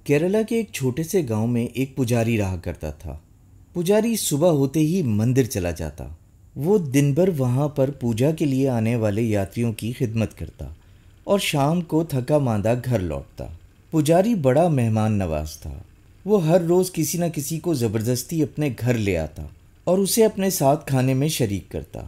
केरला के एक छोटे से गांव में एक पुजारी रहा करता था। पुजारी सुबह होते ही मंदिर चला जाता। वो दिन भर वहां पर पूजा के लिए आने वाले यात्रियों की खिदमत करता और शाम को थका मांदा घर लौटता। पुजारी बड़ा मेहमान नवाज था। वो हर रोज़ किसी न किसी को ज़बरदस्ती अपने घर ले आता और उसे अपने साथ खाने में शरीक करता।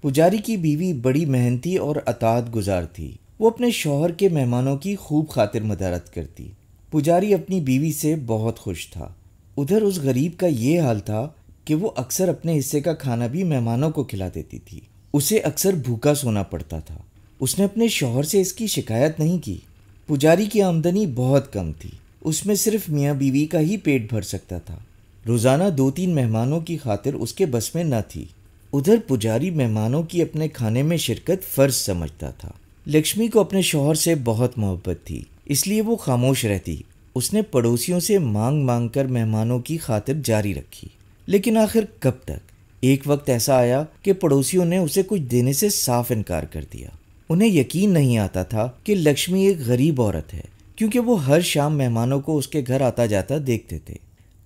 पुजारी की बीवी बड़ी मेहनती और अताअत गुजार थी। वो अपने शौहर के मेहमानों की खूब खातिर मदारत करती। पुजारी अपनी बीवी से बहुत खुश था। उधर उस गरीब का ये हाल था कि वो अक्सर अपने हिस्से का खाना भी मेहमानों को खिला देती थी। उसे अक्सर भूखा सोना पड़ता था। उसने अपने शौहर से इसकी शिकायत नहीं की। पुजारी की आमदनी बहुत कम थी। उसमें सिर्फ मियाँ बीवी का ही पेट भर सकता था। रोज़ाना 2-3 मेहमानों की खातिर उसके बस में न थी। उधर पुजारी मेहमानों की अपने खाने में शिरकत फ़र्ज समझता था। लक्ष्मी को अपने शौहर से बहुत मोहब्बत थी, इसलिए वो खामोश रहती। उसने पड़ोसियों से मांग मांग कर मेहमानों की खातिर जारी रखी, लेकिन आखिर कब तक। एक वक्त ऐसा आया कि पड़ोसियों ने उसे कुछ देने से साफ इनकार कर दिया। उन्हें यकीन नहीं आता था कि लक्ष्मी एक गरीब औरत है, क्योंकि वो हर शाम मेहमानों को उसके घर आता जाता देखते थे।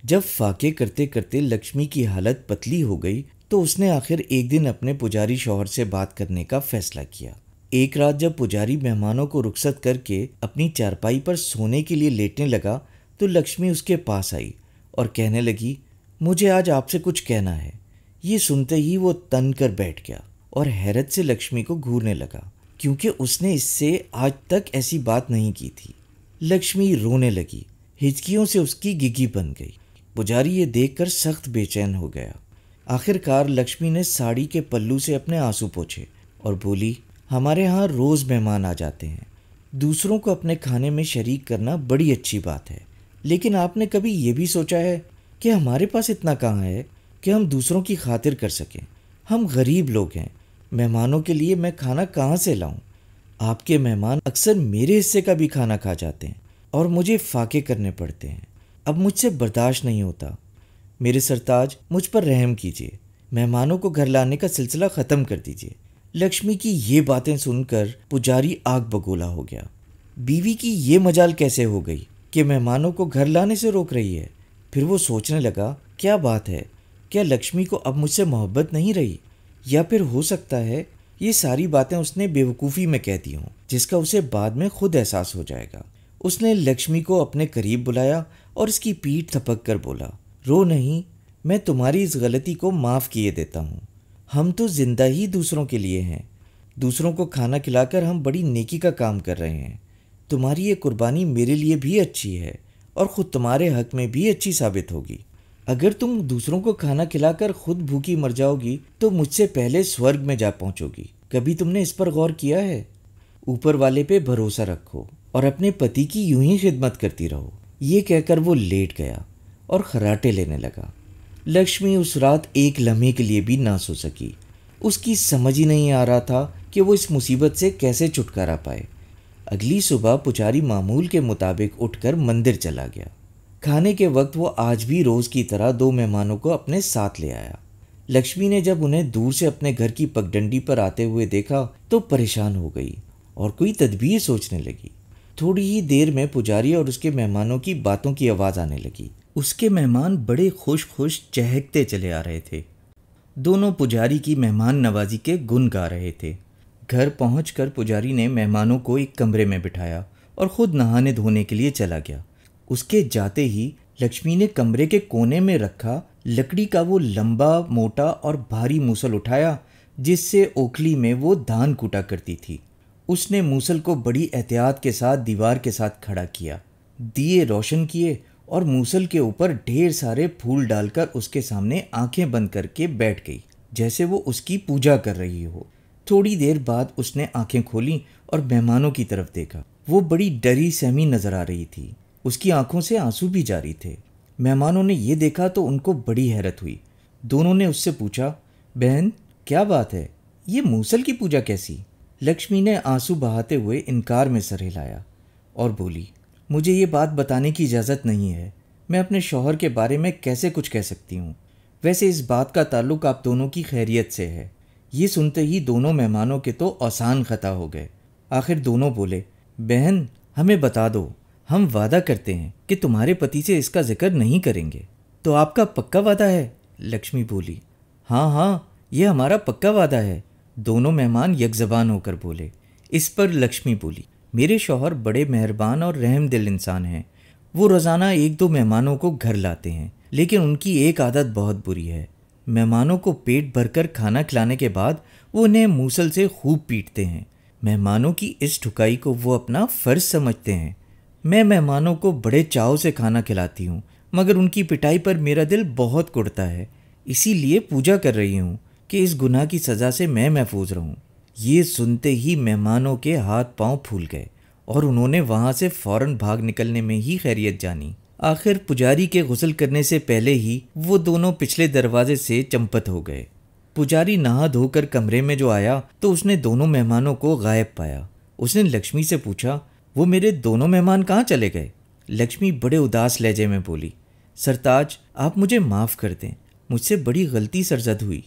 जब फाके करते करते लक्ष्मी की हालत पतली हो गई तो उसने आखिर एक दिन अपने पुजारी शौहर से बात करने का फैसला किया। एक रात जब पुजारी मेहमानों को रुखसत करके अपनी चारपाई पर सोने के लिए लेटने लगा तो लक्ष्मी उसके पास आई और कहने लगी, मुझे आज आपसे कुछ कहना है। ये सुनते ही वो तन कर बैठ गया और हैरत से लक्ष्मी को घूरने लगा, क्योंकि उसने इससे आज तक ऐसी बात नहीं की थी। लक्ष्मी रोने लगी। हिचकियों से उसकी गिगी बन गई। पुजारी ये देखकर सख्त बेचैन हो गया। आखिरकार लक्ष्मी ने साड़ी के पल्लू से अपने आंसू पोंछे और बोली, हमारे यहाँ रोज़ मेहमान आ जाते हैं। दूसरों को अपने खाने में शरीक करना बड़ी अच्छी बात है, लेकिन आपने कभी ये भी सोचा है कि हमारे पास इतना कहाँ है कि हम दूसरों की खातिर कर सकें। हम गरीब लोग हैं। मेहमानों के लिए मैं खाना कहाँ से लाऊं? आपके मेहमान अक्सर मेरे हिस्से का भी खाना खा जाते हैं और मुझे फाके करने पड़ते हैं। अब मुझसे बर्दाश्त नहीं होता। मेरे सरताज, मुझ पर रहम कीजिए। मेहमानों को घर लाने का सिलसिला ख़त्म कर दीजिए। लक्ष्मी की ये बातें सुनकर पुजारी आग बगोला हो गया। बीवी की ये मजाल कैसे हो गई कि मेहमानों को घर लाने से रोक रही है। फिर वो सोचने लगा, क्या बात है, क्या लक्ष्मी को अब मुझसे मोहब्बत नहीं रही, या फिर हो सकता है ये सारी बातें उसने बेवकूफ़ी में कह दी हों, जिसका उसे बाद में खुद एहसास हो जाएगा। उसने लक्ष्मी को अपने करीब बुलाया और इसकी पीठ थपक कर बोला, रो नहीं, मैं तुम्हारी इस गलती को माफ़ किए देता हूँ। हम तो जिंदा ही दूसरों के लिए हैं। दूसरों को खाना खिलाकर हम बड़ी नेकी का काम कर रहे हैं। तुम्हारी ये कुर्बानी मेरे लिए भी अच्छी है और ख़ुद तुम्हारे हक में भी अच्छी साबित होगी। अगर तुम दूसरों को खाना खिलाकर खुद भूखी मर जाओगी तो मुझसे पहले स्वर्ग में जा पहुंचोगी। कभी तुमने इस पर गौर किया है? ऊपर वाले पे भरोसा रखो और अपने पति की यूं ही खिदमत करती रहो। ये कहकर वो लेट गया और खर्राटे लेने लगा। लक्ष्मी उस रात एक लम्हे के लिए भी ना सो सकी। उसकी समझ ही नहीं आ रहा था कि वो इस मुसीबत से कैसे छुटकारा पाए। अगली सुबह पुजारी मामूल के मुताबिक उठकर मंदिर चला गया। खाने के वक्त वो आज भी रोज़ की तरह 2 मेहमानों को अपने साथ ले आया। लक्ष्मी ने जब उन्हें दूर से अपने घर की पगडंडी पर आते हुए देखा तो परेशान हो गई और कोई तदबीर सोचने लगी। थोड़ी ही देर में पुजारी और उसके मेहमानों की बातों की आवाज़ आने लगी। उसके मेहमान बड़े खुश खुश चहकते चले आ रहे थे। दोनों पुजारी की मेहमान नवाजी के गुण गा रहे थे। घर पहुंचकर पुजारी ने मेहमानों को एक कमरे में बिठाया और खुद नहाने धोने के लिए चला गया। उसके जाते ही लक्ष्मी ने कमरे के कोने में रखा लकड़ी का वो लंबा, मोटा और भारी मूसल उठाया जिससे ओखली में वो धान कूटा करती थी। उसने मूसल को बड़ी एहतियात के साथ दीवार के साथ खड़ा किया, दिए रोशन किए और मूसल के ऊपर ढेर सारे फूल डालकर उसके सामने आंखें बंद करके बैठ गई, जैसे वो उसकी पूजा कर रही हो। थोड़ी देर बाद उसने आंखें खोली और मेहमानों की तरफ देखा। वो बड़ी डरी सहमी नजर आ रही थी। उसकी आंखों से आंसू भी जारी थे। मेहमानों ने ये देखा तो उनको बड़ी हैरत हुई। दोनों ने उससे पूछा, बहन क्या बात है, ये मूसल की पूजा कैसी? लक्ष्मी ने आंसू बहाते हुए इनकार में सर हिलाया और बोली, मुझे ये बात बताने की इजाज़त नहीं है। मैं अपने शौहर के बारे में कैसे कुछ कह सकती हूँ? वैसे इस बात का ताल्लुक आप दोनों की खैरियत से है। ये सुनते ही दोनों मेहमानों के तो आसान खता हो गए। आखिर दोनों बोले, बहन हमें बता दो, हम वादा करते हैं कि तुम्हारे पति से इसका जिक्र नहीं करेंगे। तो आपका पक्का वादा है? लक्ष्मी बोली। हाँ हाँ, ये हमारा पक्का वादा है, दोनों मेहमान यकजबान होकर बोले। इस पर लक्ष्मी बोली, मेरे शौहर बड़े मेहरबान और रहमदिल इंसान हैं। वो रोज़ाना एक दो मेहमानों को घर लाते हैं, लेकिन उनकी एक आदत बहुत बुरी है। मेहमानों को पेट भरकर खाना खिलाने के बाद वो उन्हें मूसल से खूब पीटते हैं। मेहमानों की इस ठुकाई को वो अपना फ़र्ज समझते हैं। मैं मेहमानों को बड़े चाव से खाना खिलाती हूँ, मगर उनकी पिटाई पर मेरा दिल बहुत कुढ़ता है। इसीलिए पूजा कर रही हूँ कि इस गुनाह की सज़ा से मैं महफूज रहूँ। ये सुनते ही मेहमानों के हाथ पांव फूल गए और उन्होंने वहाँ से फ़ौरन भाग निकलने में ही खैरियत जानी। आखिर पुजारी के गुस्ल करने से पहले ही वो दोनों पिछले दरवाजे से चंपत हो गए। पुजारी नहा धोकर कमरे में जो आया तो उसने दोनों मेहमानों को गायब पाया। उसने लक्ष्मी से पूछा, वो मेरे दोनों मेहमान कहाँ चले गए? लक्ष्मी बड़े उदास लहजे में बोली, सरताज, आप मुझे माफ़ कर दें, मुझसे बड़ी गलती सरजद हुई।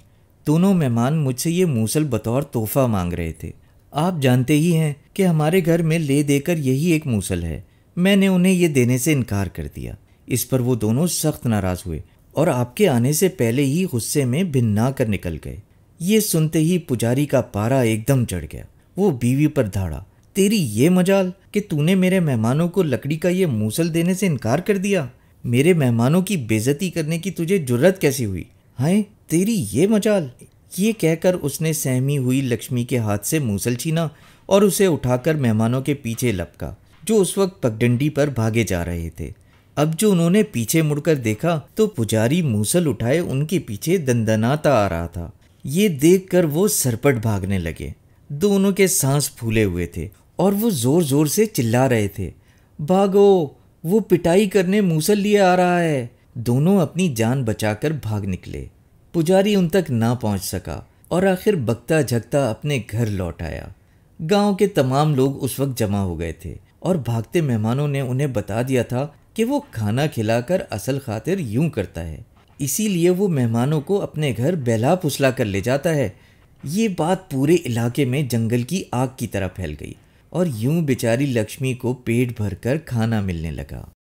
दोनों मेहमान मुझसे ये मूसल बतौर तोहफा मांग रहे थे। आप जानते ही हैं कि हमारे घर में ले देकर यही एक मूसल है। मैंने उन्हें ये देने से इनकार कर दिया। इस पर वो दोनों सख्त नाराज़ हुए और आपके आने से पहले ही गुस्से में भिन्ना कर निकल गए। ये सुनते ही पुजारी का पारा एकदम चढ़ गया। वो बीवी पर धाड़ा, तेरी ये मजाल कि तूने मेरे मेहमानों को लकड़ी का ये मूसल देने से इनकार कर दिया। मेरे मेहमानों की बेइज्जती करने की तुझे जुर्रत कैसी हुई? हाय, तेरी ये मजाल। ये कहकर उसने सहमी हुई लक्ष्मी के हाथ से मूसल छीना और उसे उठाकर मेहमानों के पीछे लपका, जो उस वक्त पगडंडी पर भागे जा रहे थे। अब जो उन्होंने पीछे मुड़कर देखा तो पुजारी मूसल उठाए उनके पीछे दंदनाता आ रहा था। ये देखकर वो सरपट भागने लगे। दोनों के सांस फूले हुए थे और वो जोर जोर से चिल्ला रहे थे, भागो, वो पिटाई करने मूसल लिए आ रहा है। दोनों अपनी जान बचाकर भाग निकले। पुजारी उन तक ना पहुंच सका और आखिर बकता झकता अपने घर लौट आया। गांव के तमाम लोग उस वक्त जमा हो गए थे और भागते मेहमानों ने उन्हें बता दिया था कि वो खाना खिलाकर असल खातिर यूं करता है, इसीलिए वो मेहमानों को अपने घर बहला फुसला कर ले जाता है। ये बात पूरे इलाके में जंगल की आग की तरह फैल गई और यूं बेचारी लक्ष्मी को पेट भरकर खाना मिलने लगा।